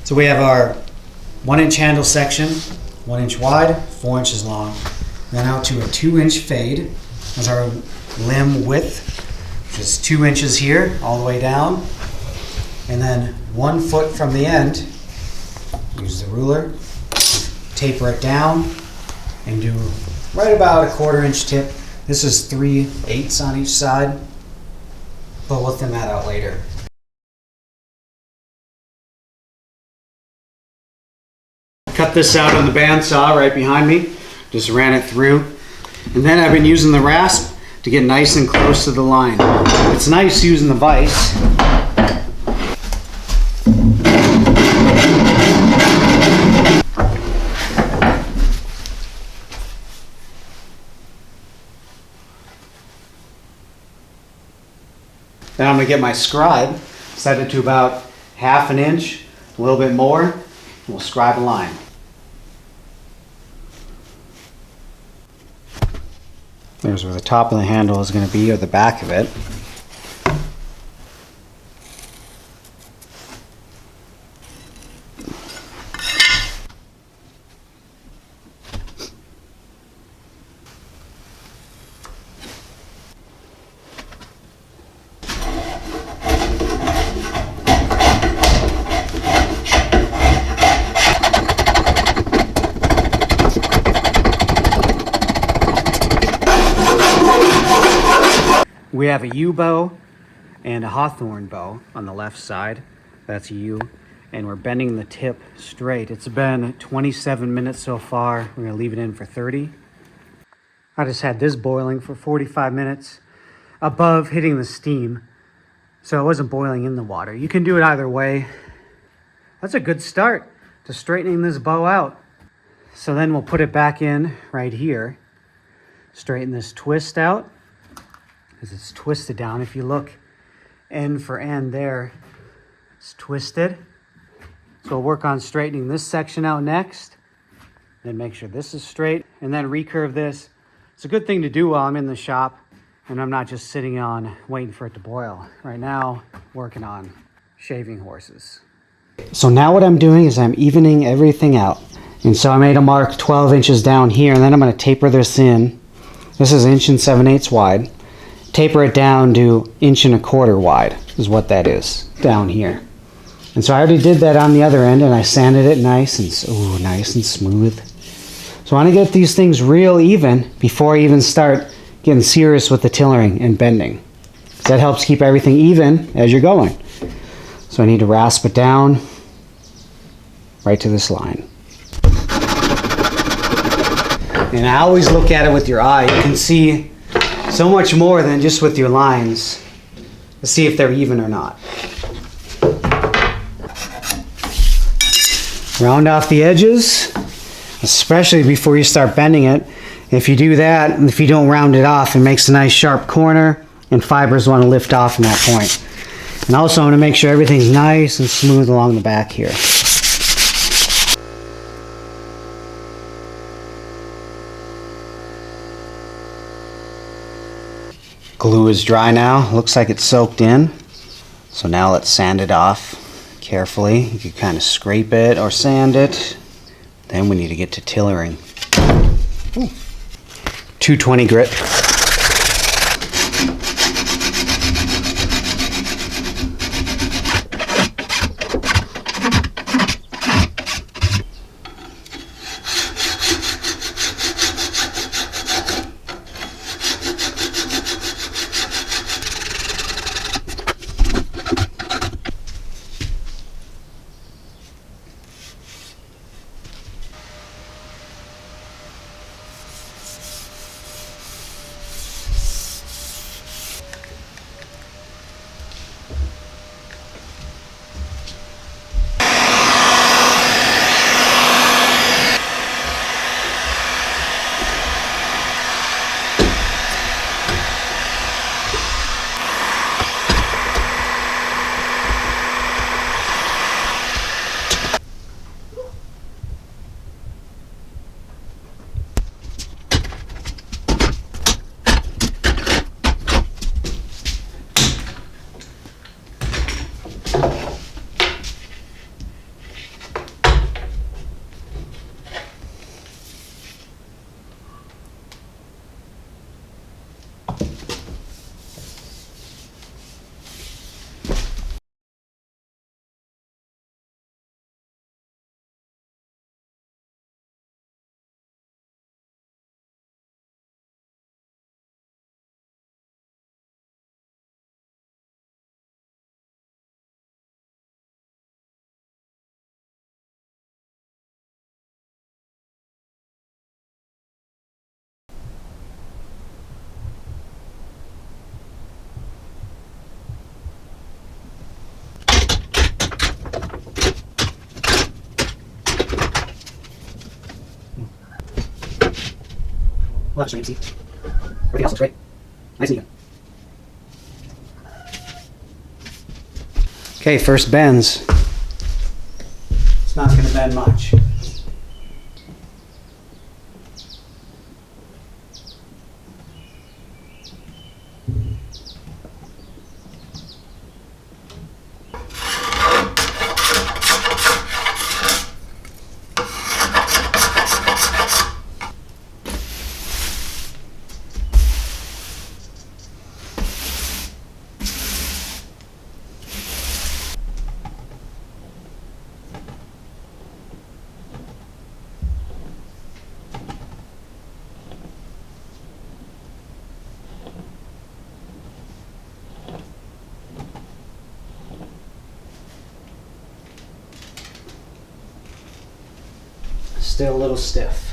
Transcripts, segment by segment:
So we have our 1 inch handle section, 1 inch wide, 4 inches long. Then out to a 2 inch fade as our limb width, which is 2 inches here all the way down. And then 1 foot from the end, use the ruler, taper it down and do right about a 1/4 inch tip. This is 3/8 on each side, but we'll thin that out later. Cut this out on the bandsaw right behind me. Just ran it through. And then I've been using the rasp to get nice and close to the line. It's nice using the vise. Then I'm going to get my scribe, set it to about 1/2 inch, a little bit more, and we'll scribe a line. There's where the top of the handle is going to be, or the back of it. We have a U bow and a hawthorn bow on the left side. That's U. And we're bending the tip straight. It's been 27 minutes so far. We're gonna leave it in for 30. I just had this boiling for 45 minutes above hitting the steam. So it wasn't boiling in the water. You can do it either way. That's a good start to straightening this bow out. So then we'll put it back in right here. Straighten this twist out, because it's twisted down. If you look end for end there, it's twisted. So we'll work on straightening this section out next, then make sure this is straight, and then recurve this. It's a good thing to do while I'm in the shop and I'm not just sitting on waiting for it to boil. Right now, working on shaving horses. So now what I'm doing is I'm evening everything out. And so I made a mark 12 inches down here, and then I'm going to taper this in. This is 1 7/8 wide. Taper it down to 1 1/4 wide is what that is down here. And so I already did that on the other end, and I sanded it nice and smooth. So I want to get these things real even before I even start getting serious with the tillering and bending. That helps keep everything even as you're going. So I need to rasp it down right to this line. And I always look at it with your eye. You can see so much more than just with your lines to see if they're even or not. Round off the edges, especially before you start bending it. If you do that, and if you don't round it off, it makes a nice sharp corner, and fibers want to lift off from that point. And also I want to make sure everything's nice and smooth along the back here. Glue is dry now. Looks like it's soaked in. So now let's sand it off carefully. You can kind of scrape it or sand it. Then we need to get to tillering. 220 grit. We'll have to see. Everything else looks great. Nice and even. Okay, first bends. It's not going to bend much. Still a little stiff.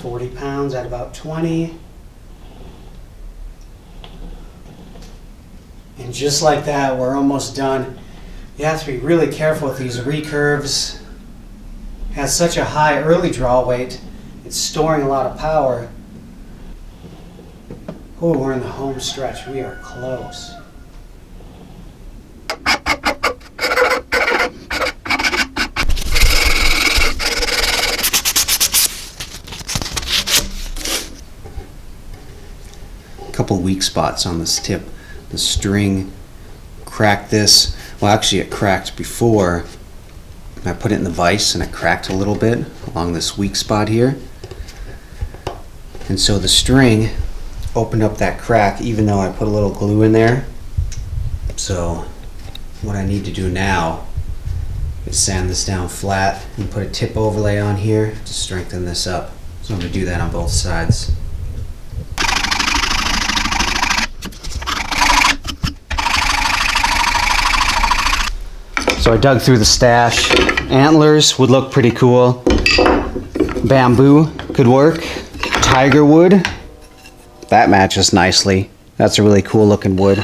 £40 at about 20. And just like that, we're almost done. You have to be really careful with these recurves. It has such a high early draw weight, it's storing a lot of power. Oh, we're in the home stretch. We are close. Couple weak spots on this tip. The string cracked this. Well, actually it cracked before. I put it in the vise and it cracked a little bit along this weak spot here. And so the string opened up that crack even though I put a little glue in there. So what I need to do now is sand this down flat and put a tip overlay on here to strengthen this up. So I'm going to do that on both sides. So I dug through the stash. Antlers would look pretty cool. Bamboo could work. Tiger wood, that matches nicely. That's a really cool looking wood.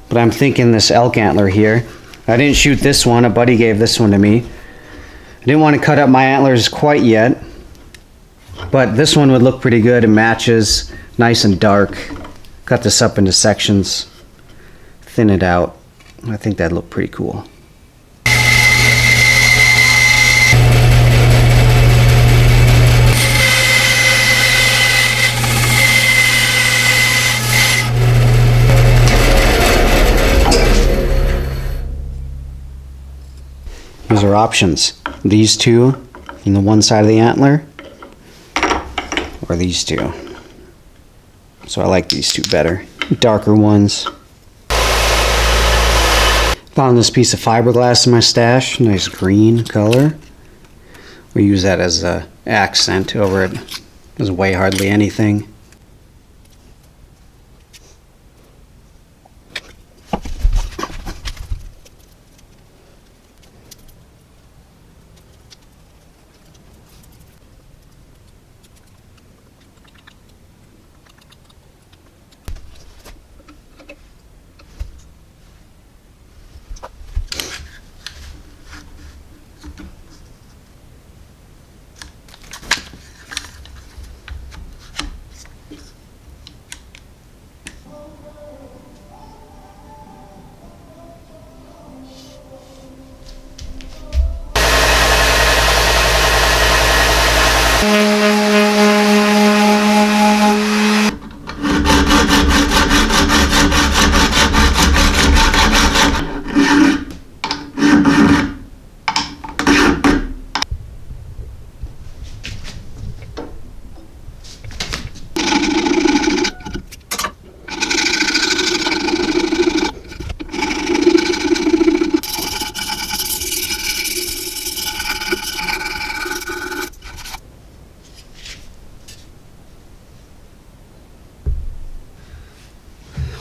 But I'm thinking this elk antler here. I didn't shoot this one, a buddy gave this one to me. I didn't want to cut up my antlers quite yet, but this one would look pretty good. It matches, nice and dark. Cut this up into sections, thin it out. I think that'd look pretty cool. These are options. These two on the one side of the antler, or these two. So I like these two better. Darker ones. Found this piece of fiberglass in my stash. Nice green color. We use that as an accent over it. Doesn't weigh hardly anything.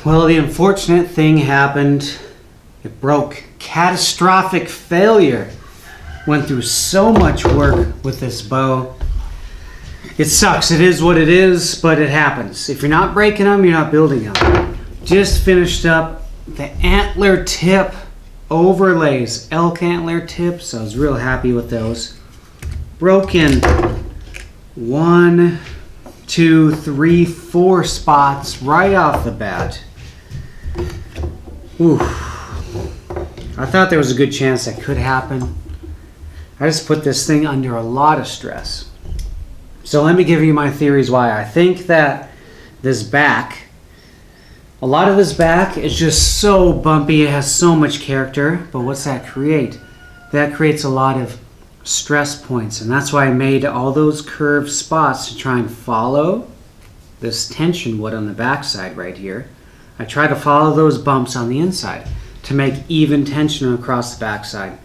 Well, the unfortunate thing happened. It broke. Catastrophic failure. Went through so much work with this bow. It sucks. It is what it is, but it happens. If you're not breaking them, you're not building them. Just finished up the antler tip overlays, elk antler tips. I was real happy with those. Broken 1, 2, 3, 4 spots right off the bat. Ooh. I thought there was a good chance that could happen. I just put this thing under a lot of stress. So let me give you my theories why. I think that this back, a lot of this back is just so bumpy. It has so much character. But what's that create? That creates a lot of stress points. And that's why I made all those curved spots to try and follow this tension wood on the back side right here. I try to follow those bumps on the inside to make even tension across the back side.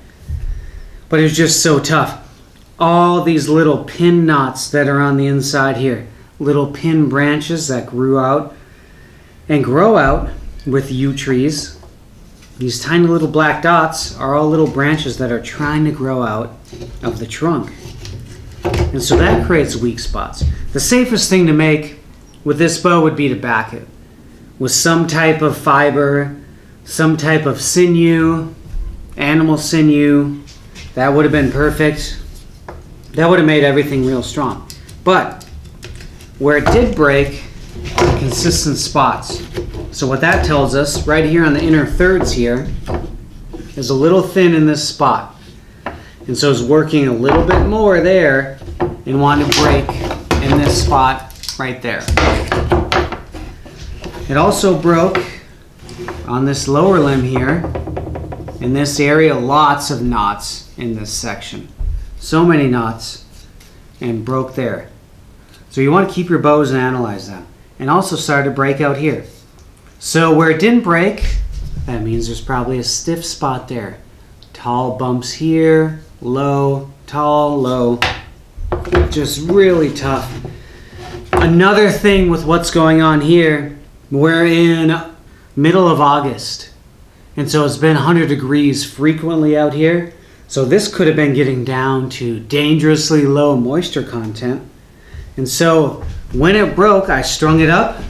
But it's just so tough. All these little pin knots that are on the inside here, little pin branches that grew out and grow out with yew trees. These tiny little black dots are all little branches that are trying to grow out of the trunk. And so that creates weak spots. The safest thing to make with this bow would be to back it with some type of fiber, some type of sinew, animal sinew. That would have been perfect. That would have made everything real strong. But where it did break, consistent spots. So what that tells us, right here on the inner thirds here, is a little thin in this spot. And so it's working a little bit more there and wanting to break in this spot right there. It also broke on this lower limb here. In this area, lots of knots in this section. So many knots, and broke there. So you want to keep your bows and analyze them. And also started to break out here. So where it didn't break, that means there's probably a stiff spot there. Tall bumps here, low, tall, low. Just really tough. Another thing with what's going on here, we're in middle of August. And so it's been 100 degrees frequently out here. So this could have been getting down to dangerously low moisture content. And so when it broke, I strung it up.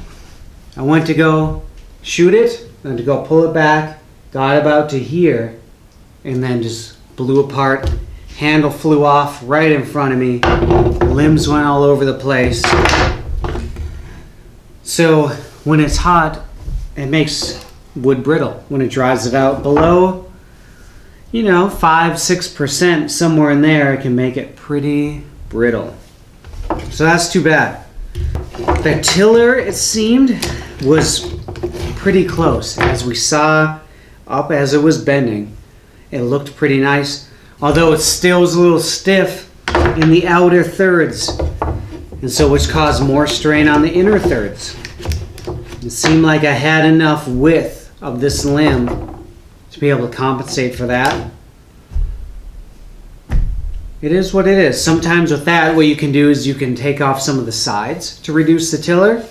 I went to go shoot it, and to go pull it back, got about to here, and then just blew apart. Handle flew off right in front of me. Limbs went all over the place. So when it's hot, it makes wood brittle. When it dries it out below, 5-6%, somewhere in there, it can make it pretty brittle. So that's too bad. The tiller, it seemed, was pretty close. As we saw up as it was bending, it looked pretty nice. Although it still was a little stiff in the outer thirds. And so which caused more strain on the inner thirds. It seemed like I had enough width of this limb to be able to compensate for that. It is what it is. Sometimes with that, what you can do is you can take off some of the sides to reduce the tiller,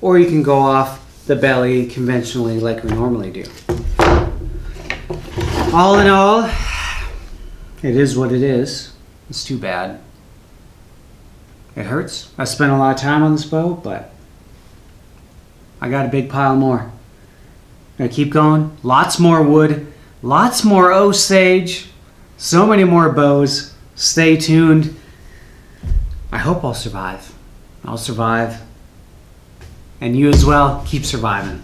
or you can go off the belly conventionally like we normally do. All in all, it is what it is. It's too bad. It hurts. I spent a lot of time on this bow, but I got a big pile more. Gonna keep going. Lots more wood, lots more Osage, so many more bows. Stay tuned. I hope I'll survive. I'll survive. And you as well, keep surviving.